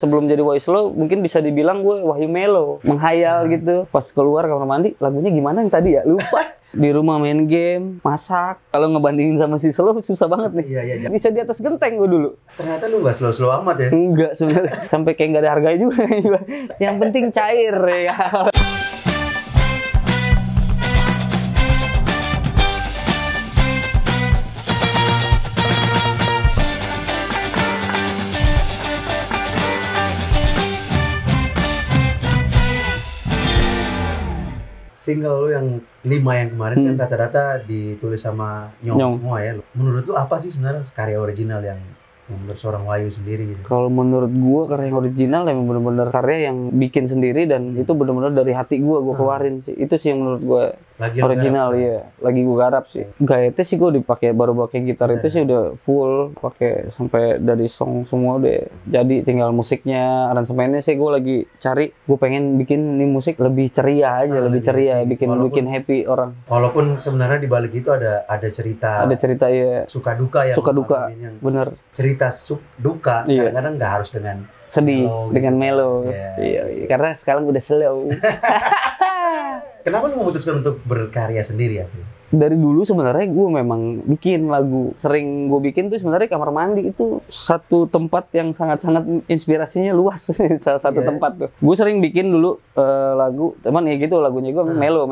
Sebelum jadi Voice Lo, mungkin bisa dibilang gue Wahyu Melo, menghayal gitu. Pas keluar kamar mandi, lagunya gimana yang tadi ya? Lupa. Di rumah main game, masak. Kalau ngebandingin sama si Slow, susah banget nih. Iya. Bisa di atas genteng gue dulu. Ternyata lu nggak slow-slow amat ya? Enggak sebenarnya. Sampai kayak nggak ada harganya juga. Yang penting cair ya. Single lu yang 5 yang kemarin kan rata-rata ditulis sama Nyong semua ya. Menurut lu apa sih sebenarnya karya original yang menurut seorang Wahyu sendiri gitu? Kalau menurut gue karya yang original yang benar-benar karya yang bikin sendiri dan itu benar-benar dari hati gue keluarin sih. Itu sih yang menurut gue original ya. Lagi gue garap sih. Gayetnya sih gue dipakai baru pakai gitar itu sih udah full pakai sampai dari song semua udah jadi, tinggal musiknya, aransemennya sih gue lagi cari. Gue pengen bikin nih musik lebih ceria aja, lebih ceria, bikin happy orang. Walaupun sebenarnya di balik itu ada cerita. Ada cerita ya. Suka duka ya. Suka duka. Bener. Cerita duka kadang-kadang nggak harus dengan sedih, melo, dengan gitu. melo. Iya. Karena sekarang udah slow. Kenapa lu memutuskan untuk berkarya sendiri ya? Dari dulu sebenarnya gue memang bikin lagu. Sering gue bikin tuh sebenarnya kamar mandi itu satu tempat yang sangat-sangat inspirasinya luas. Salah satu tempat tuh. Gue sering bikin dulu lagu, teman ya gitu lagunya gue melo,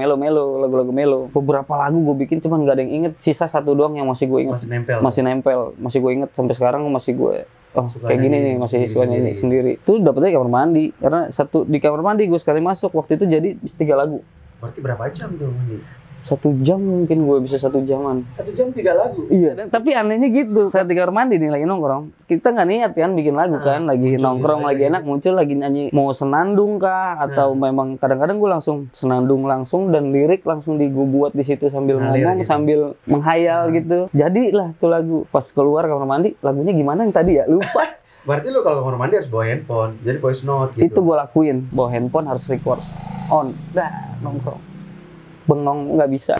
lagu-lagu melo. Beberapa lagu gue bikin cuman gak ada yang inget. Sisa satu doang yang masih gue inget. Masih nempel. Masih gue inget sampai sekarang masih gue. Oh suka kayak gini nih, masih suka nyanyi sendiri. Itu dapetnya di kamar mandi. Karena di kamar mandi gue sekali masuk waktu itu jadi 3 lagu. Berarti berapa jam tuh mandi? 1 jam mungkin gue bisa 1 jaman. 1 jam 3 lagu? Iya. Tapi anehnya gitu, saat di kamar mandi nih lagi nongkrong, kita nggak niat kan bikin lagu kan, lagi nongkrong lagi enak muncul lagi nyanyi, mau senandung kah atau memang kadang-kadang gue langsung senandung langsung dan lirik langsung gue buat di situ sambil ngomong gitu. Sambil menghayal gitu. Jadilah tuh lagu. Pas keluar kamar mandi, lagunya gimana yang tadi ya? Lupa. Berarti lu kalau kamar mandi harus bawa handphone, jadi voice note gitu. Itu gue lakuin, bawa handphone harus record on, nongkrong. Bengong nggak bisa.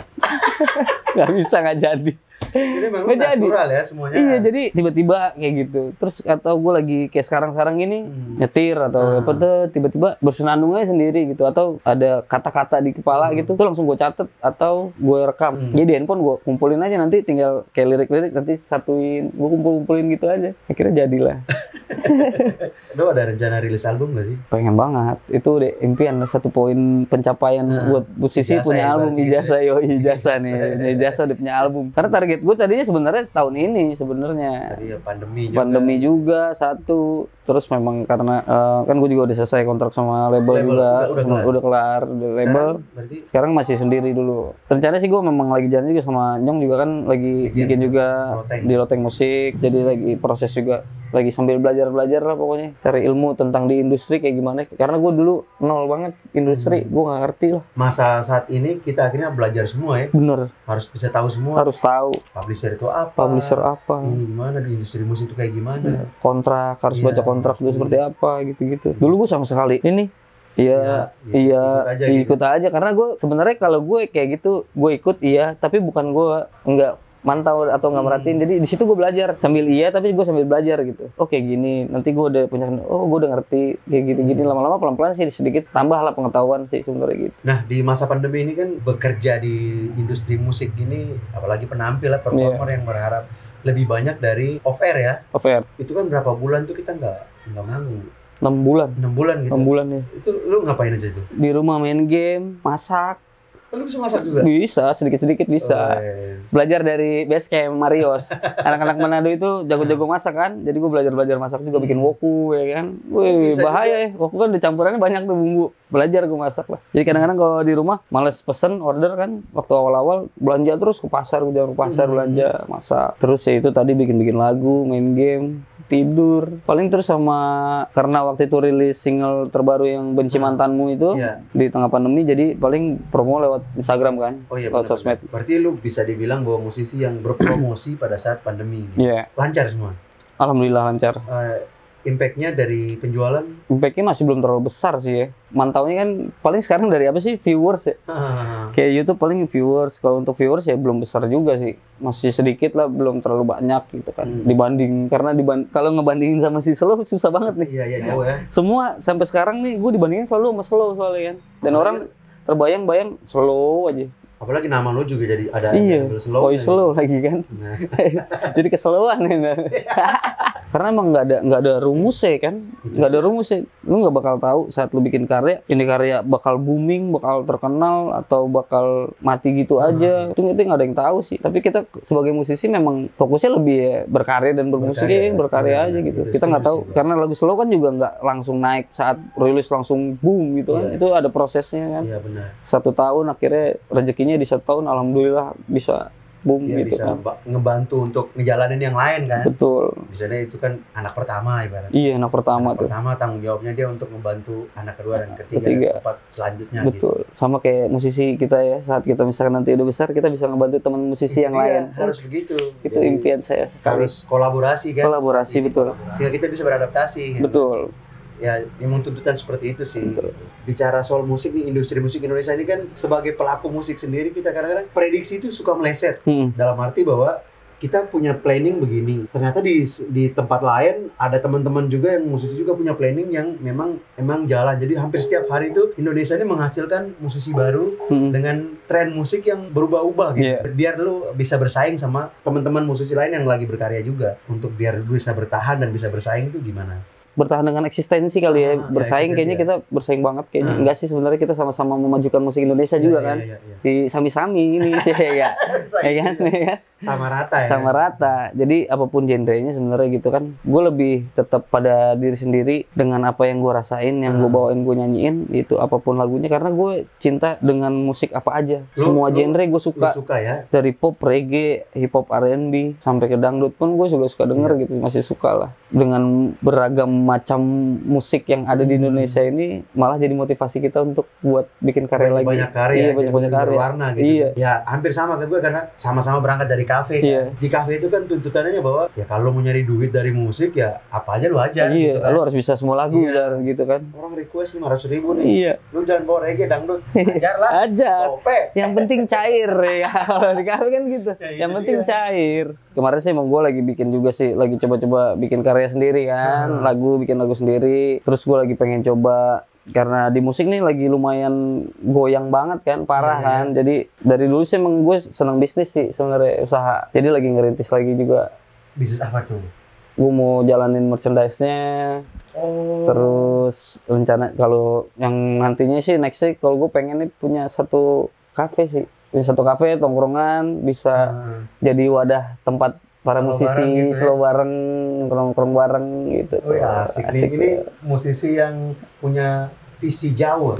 Nggak jadi. Jadi memang natural ya semuanya. Iya, jadi tiba-tiba kayak gitu. Terus atau gue lagi kayak sekarang ini nyetir atau apa tuh tiba-tiba bersenandung aja sendiri gitu, atau ada kata-kata di kepala gitu tuh langsung gue catet atau gue rekam. Jadi di handphone gue kumpulin aja, nanti tinggal kayak lirik-lirik nanti satuin, gue kumpulin gitu aja. Akhirnya jadilah. Lo ada rencana rilis album gak sih? Pengen banget. Itu deh impian, satu poin pencapaian buat Sisi punya album. Ijazah nih. Ijazah udah punya album. Karena target gue tadinya sebenarnya tahun ini sebenarnya. Tadi ya pandemi juga satu. Terus memang karena kan gue juga udah selesai kontrak sama label juga. Udah kelar label. Sekarang masih sendiri dulu. Rencana sih gue memang lagi jalan juga sama Nyong juga kan, lagi bikin juga di Loteng Musik. Jadi lagi proses juga, lagi sambil belajar lah pokoknya, cari ilmu tentang di industri kayak gimana, karena gue dulu nol banget industri, gue nggak ngerti lah. Masa saat ini kita akhirnya belajar semua ya. Bener, harus bisa tahu semua. Harus tahu publisher itu apa, ini gimana, di industri musik itu kayak gimana, kontrak harus baca kontrak itu seperti apa gitu. Dulu gue sama sekali ini ikut aja karena gue sebenarnya kalau gue kayak gitu gue ikut tapi bukan gue nggak mantau atau nggak merhatiin. Jadi di situ gue belajar sambil tapi gue sambil belajar gitu. Oh kayak gini, nanti gue udah punya, gue udah ngerti kayak gini. Lama-lama pelan-pelan sih sedikit tambah lah pengetahuan sih sebenarnya gitu. Nah di masa pandemi ini kan bekerja di industri musik ini, apalagi penampil performer yang berharap lebih banyak dari off air ya. Off air. Itu kan berapa bulan tuh kita nggak manggung. 6 bulan. 6 bulan gitu. 6 bulan ya. Itu lu ngapain aja tuh? Di rumah main game, masak. Lu bisa masak juga? Bisa, sedikit-sedikit bisa. Belajar dari Basecamp Marios. Anak-anak Manado itu jago-jago masak kan. Jadi gue belajar masak juga, bikin woku ya kan. Wih, bahaya ya. Woku kan campurannya banyak tuh bumbu. Belajar gue masak lah. Jadi kadang-kadang kalau di rumah males pesen, order kan. Waktu awal-awal belanja terus ke pasar, gue jalan ke pasar belanja, masak. Terus ya itu tadi bikin lagu, main game, tidur. Paling terus sama karena waktu itu rilis single terbaru yang Benci Mantanmu itu di tengah pandemi, jadi paling promo lewat Instagram kan, lewat sosmed. Berarti lu bisa dibilang bahwa musisi yang berpromosi pada saat pandemi. Iya. Lancar semua? Alhamdulillah lancar. impact-nya dari penjualan? Impact-nya masih belum terlalu besar sih ya. Mantaunya kan paling sekarang dari apa sih? Viewers ya. Kayak YouTube paling viewers. Kalau untuk viewers ya belum besar juga sih. Masih sedikit lah, belum terlalu banyak gitu kan. Dibanding, karena kalau ngebandingin sama si Slow susah banget nih. Iya, jauh ya. Semua sampai sekarang nih gue dibandingin selalu sama Slow soalnya kan. Dan orang terbayang-bayang Slow aja. Apalagi nama lu juga jadi ada Slow. Slow lagi kan. Nah. Jadi keseluan ya. Karena emang nggak ada rumusnya kan, nggak ada rumusnya. Lu nggak bakal tahu saat lu bikin karya, ini karya bakal booming, bakal terkenal atau bakal mati gitu aja. Itu nggak ada yang tahu sih. Tapi kita sebagai musisi memang fokusnya lebih ya berkarya dan bermusik berkarya aja gitu. Kita nggak tahu karena lagu Slow kan juga nggak langsung naik saat rilis langsung boom gitu kan. Itu ada prosesnya kan. Iya benar. 1 tahun akhirnya rezekinya di 1 tahun alhamdulillah bisa boom gitu bisa kan. Ngebantu untuk ngejalanin yang lain kan. Betul. Misalnya itu kan anak pertama ibaratnya. Iya, anak pertama tuh. Pertama tanggung jawabnya dia untuk membantu anak kedua dan ketiga. Dan keempat selanjutnya. Betul. Gitu. Sama kayak musisi kita ya, saat kita misalkan nanti udah besar kita bisa ngebantu teman musisi yang lain. Harus begitu. Itu jadi, impian saya. Harus kolaborasi kan. Kolaborasi betul. Sehingga kita bisa beradaptasi. Betul. Ya, memang tuntutan seperti itu sih. Betul. Bicara soal musik nih, industri musik Indonesia ini kan sebagai pelaku musik sendiri kita kadang-kadang prediksi itu suka meleset. Dalam arti bahwa kita punya planning begini. Ternyata di tempat lain ada teman-teman juga yang musisi juga punya planning yang memang jalan. Jadi hampir setiap hari itu Indonesia ini menghasilkan musisi baru dengan tren musik yang berubah-ubah gitu. Biar lu bisa bersaing sama teman-teman musisi lain yang lagi berkarya juga. Untuk biar lu bisa bertahan dan bisa bersaing itu gimana? Bertahan dengan eksistensi kali ya, bersaing kayaknya kita bersaing banget kayaknya. Enggak sih, sebenarnya kita sama-sama memajukan musik Indonesia juga kan. Di sami-sami ini ya kan. Sama rata ya. Sama rata. Jadi apapun genrenya sebenarnya gitu kan. Gue lebih tetap pada diri sendiri dengan apa yang gue rasain, yang gue bawain, gue nyanyiin itu apapun lagunya karena gue cinta dengan musik apa aja. Semua genre gue suka. Ya? Dari pop, reggae, hip hop, R&B sampai ke dangdut pun gue juga suka denger gitu, masih suka lah. Dengan beragam macam musik yang ada di Indonesia ini malah jadi motivasi kita untuk buat bikin karya lagi. Banyak karya, banyak karya. Berwarna gitu. Iya. Ya hampir sama ke gue karena sama-sama berangkat dari kafe. Di kafe itu kan tuntutannya bahwa ya kalau mau nyari duit dari musik ya apa aja lu ajar gitu kan. Lu harus bisa semua lagu gitu kan. Orang request 500.000 nih. Lu jangan bawa reggae, dangdut. Ajar lah. Ajar. Yang penting cair ya. Kalau di kafe kan gitu. Yang penting cair. Kemarin sih emang gue lagi bikin juga sih, lagi coba-coba bikin karya sendiri kan. Bikin lagu sendiri. Terus gue lagi pengen coba karena di musik nih lagi lumayan goyang banget kan, parah kan. Jadi dari dulu sih emang gue senang bisnis sih sebenarnya, usaha. Jadi lagi ngerintis lagi juga. Bisnis apa tuh? Gue mau jalanin merchandise-nya. Terus rencana kalau yang nantinya sih next sih kalau gue pengen nih punya satu kafe sih. Punya satu kafe, tongkrongan, bisa jadi wadah tempat para musisi slow bareng, nongkrong bareng gitu. Oh ya, asik nih. Ini musisi yang punya visi jauh.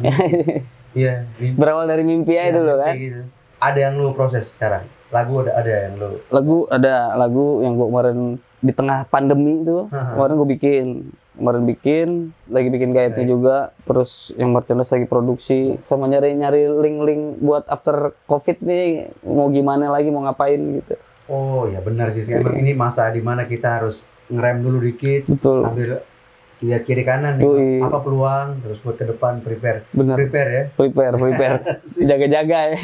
Iya. Berawal dari mimpi aja dulu kan. Gitu. Ada yang lu proses sekarang? Lagu ada yang lu? Lagu yang gua kemarin di tengah pandemi itu, kemarin gua bikin, lagi bikin gayetnya juga, terus yang merchandise lagi produksi, sama nyari link-link buat after covid nih, mau gimana lagi, mau ngapain gitu. Oh ya benar sih, emang ini masa dimana kita harus ngerem dulu dikit. Betul. Sambil lihat kiri kanan nih, apa peluang, terus buat ke depan prepare. Bener. Prepare. Jaga-jaga ya.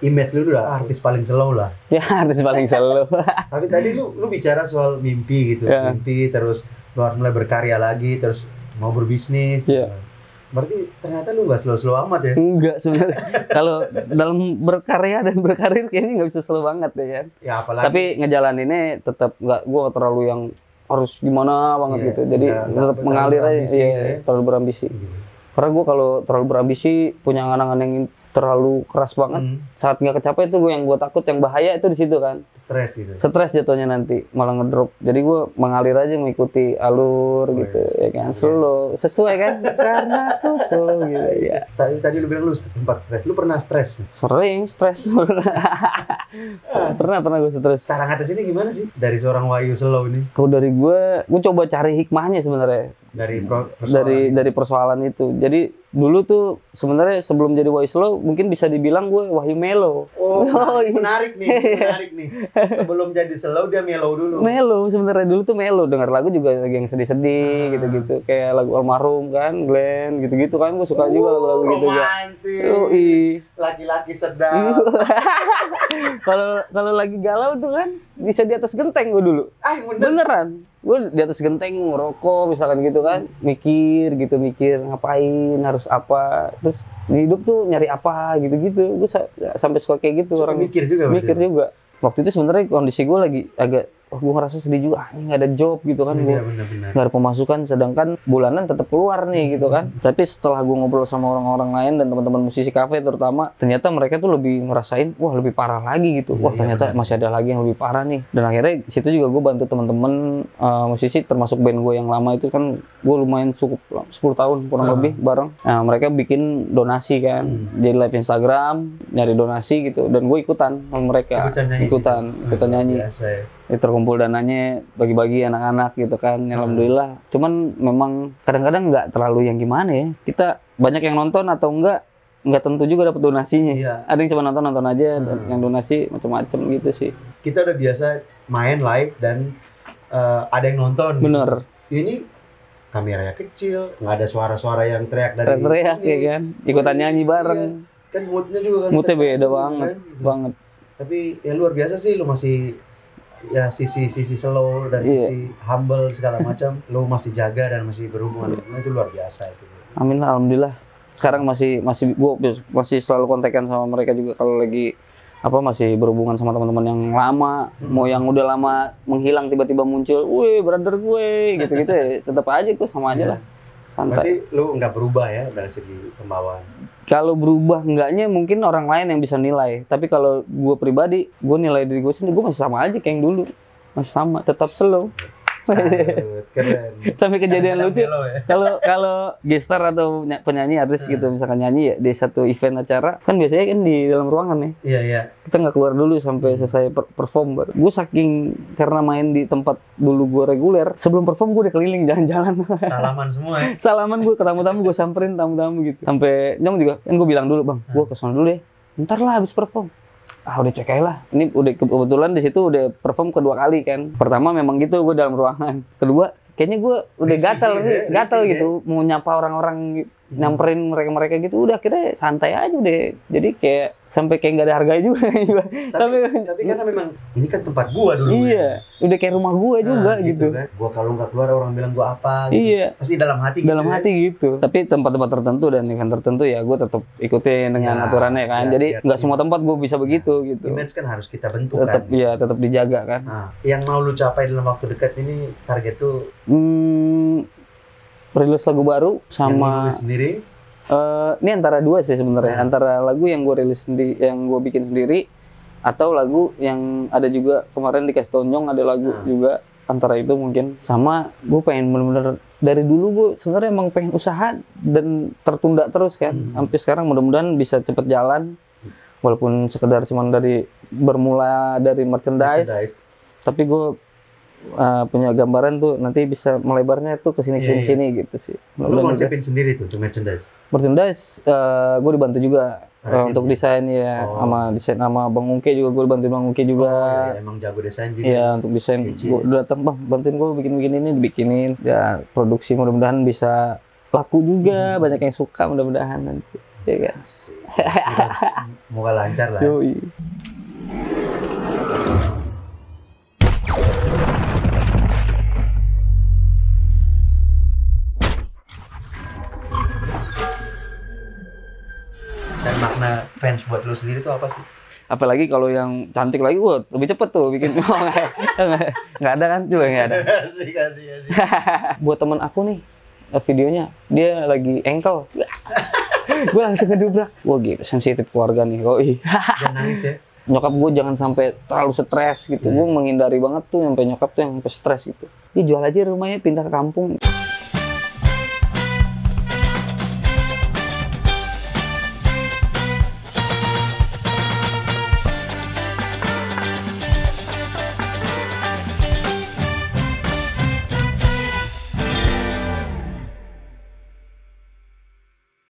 Image lu udah artis paling slow lah. Ya, artis paling slow. Tapi tadi lu bicara soal mimpi gitu. Mimpi, terus lu harus mulai berkarya lagi, terus mau berbisnis. Berarti ternyata lu nggak slow-slow amat ya? Enggak sebenarnya. Kalau dalam berkarya dan berkarir kayaknya nggak bisa slow banget ya kan. Ya apalagi. Tapi ngejalaninnya tetap gue terlalu yang harus gimana banget gitu. Jadi tetap mengalir aja. Terlalu berambisi. Karena gue kalau terlalu berambisi punya angan-angan yang terlalu keras banget. Saat nggak kecapai itu gue yang gue takut, yang bahaya itu di situ kan. Stres gitu. Stres jatuhnya nanti malah ngedrop. Jadi gue mengalir aja, mengikuti alur gitu ya kan. Slow, sesuai kan? Karena aku slow gitu ya. Tadi lu bilang lu sempat stres. Lu pernah stres? Sering stres. pernah gue stres. Cara ngatasinnya gimana sih dari seorang Wahyu Slow ini? Kalau dari gue coba cari hikmahnya sebenarnya. dari persoalan itu. Jadi dulu tuh sebenarnya sebelum jadi Wahyu Slow mungkin bisa dibilang gue Wahyu Melo. Oh, menarik nih. Sebelum jadi slow dia melo dulu. Melo sebenarnya dulu tuh melo, dengar lagu juga lagi yang sedih-sedih gitu-gitu, kayak lagu Almarhum kan, Glenn gitu-gitu kan, gue suka juga lagu-lagu gitu ya. Laki-laki sedap. Kalau lagi galau tuh kan bisa di atas genteng gue dulu. Beneran. Gue di atas genteng ngerokok misalkan gitu kan, mikir ngapain, harus apa, terus di hidup tuh nyari apa gitu-gitu. Gue sampai suka kayak gitu. Orang mikir juga. Waktu itu sebenarnya kondisi gue lagi agak, gue ngerasa sedih juga, nggak ada job gitu kan, gue nggak ada pemasukan, sedangkan bulanan tetap keluar nih gitu kan. Tapi setelah gue ngobrol sama orang-orang lain dan teman-teman musisi kafe terutama, ternyata mereka tuh lebih ngerasain, wah lebih parah lagi gitu, wah ternyata masih ada lagi yang lebih parah nih. Dan akhirnya situ juga gue bantu teman-teman musisi, termasuk band gue yang lama itu kan, gue lumayan cukup 10 tahun kurang lebih bareng. Nah, mereka bikin donasi kan, jadi live Instagram, nyari donasi gitu, dan gue ikutan sama mereka, ikutan nyanyi. Terkumpul dananya, bagi-bagi anak-anak gitu kan, alhamdulillah. Cuman memang kadang-kadang nggak terlalu yang gimana ya, kita banyak yang nonton atau nggak tentu juga dapat donasinya. Ada yang cuma nonton aja, yang donasi macam-macam gitu sih. Kita udah biasa main live dan ada yang nonton. Bener. Gitu. Ini kameranya kecil, nggak ada suara-suara yang teriak dari teriak ya kan, ikutan nyanyi bareng. Kan moodnya juga kan. Moodnya beda banget, kan, gitu. banget. Tapi ya luar biasa sih, lu masih ya sisi slow dan sisi humble segala macam lu masih jaga dan masih berhubungan. Itu luar biasa itu. Amin, alhamdulillah. Sekarang masih gue masih selalu kontekan sama mereka juga kalau lagi masih berhubungan sama teman-teman yang lama, mau yang udah lama menghilang tiba-tiba muncul, wih brother gue gitu-gitu ya, tetap aja gue sama aja lah. Santai. Berarti lu nggak berubah ya dari segi pembawaan? Kalau berubah enggaknya mungkin orang lain yang bisa nilai. Tapi kalau gue pribadi, gue nilai diri gue sendiri, gue masih sama aja kayak yang dulu. Masih sama, tetap slow. Keren. Sampai kejadian lucu. Kalau gestar atau penyanyi artis gitu, misalkan nyanyi ya di satu event acara, kan biasanya kan di dalam ruangan nih. Iya. Kita nggak keluar dulu sampai selesai perform. Gue saking karena main di tempat dulu gue reguler, sebelum perform gue udah keliling jalan-jalan. Salaman semua ya? Salaman gue ke tamu-tamu, gue samperin tamu-tamu gitu. Sampai Nyong juga, kan gue bilang dulu, bang, gue kesana dulu ya. Ntar lah habis perform. Udah cek aja lah. Ini udah kebetulan di situ udah perform kedua kali kan. Pertama memang gitu gue dalam ruangan. Kedua kayaknya gue udah gatal gitu mau nyapa orang-orang, nyamperin mereka gitu. Udah akhirnya santai aja udah. Jadi kayak sampai kayak nggak ada harganya juga. tapi karena memang ini kan tempat gua dulu. Iya, udah kayak rumah gua juga gitu. Kan? Gua kalau nggak keluar orang bilang gua apa. Gitu. Iya. Pasti dalam hati. Dalam hati gitu. Tapi tempat-tempat tertentu dan event tertentu ya gua tetap ikutin dengan aturannya kan. Jadi nggak semua tempat gua bisa begitu gitu. Image kan harus kita bentuk tetap, kan. Iya, tetap dijaga kan. Nah, yang mau lu capai dalam waktu dekat ini target tuh? Rilis lagu baru sama. Yang lu sendiri? Ini antara dua sih sebenarnya, antara lagu yang gue rilis sendiri, yang gue bikin sendiri, atau lagu yang ada juga kemarin di Kastonyong ada lagu juga, antara itu mungkin. Sama gue pengen bener-bener dari dulu gue sebenarnya emang pengen usaha dan tertunda terus kan, sampai sekarang mudah-mudahan bisa cepet jalan, walaupun sekedar cuman bermula dari merchandise. Tapi gue punya gambaran tuh nanti bisa melebarnya tuh ke sini gitu sih. Lu konsepin sendiri tuh merchandise? Merchandise gue dibantu juga untuk desain ya, sama Bang Ungke juga, gue bantu Bang Ungke juga. Emang jago desain juga. Iya, untuk desain gue datang, bang bantuin gue bikin ini, dibikinin. Ya produksi mudah-mudahan bisa laku juga, banyak yang suka mudah-mudahan nanti. Ya kan. Semoga lancar lah. Yoi. Dan makna fans buat lu sendiri tuh apa sih? Apalagi kalau yang cantik lagi, lebih cepet tuh bikin. Nggak ada kan? Coba nggak ada. Kasih. Buat temen aku nih, videonya dia lagi engkel. Gue langsung ngedubrak. Wah gitu, sensitif keluarga nih. Jangan nangis ya. Nyokap gue jangan sampai terlalu stres gitu. Gue menghindari banget tuh sampai nyokap tuh yang sampai stres gitu. Dia jual aja rumahnya, pindah ke kampung.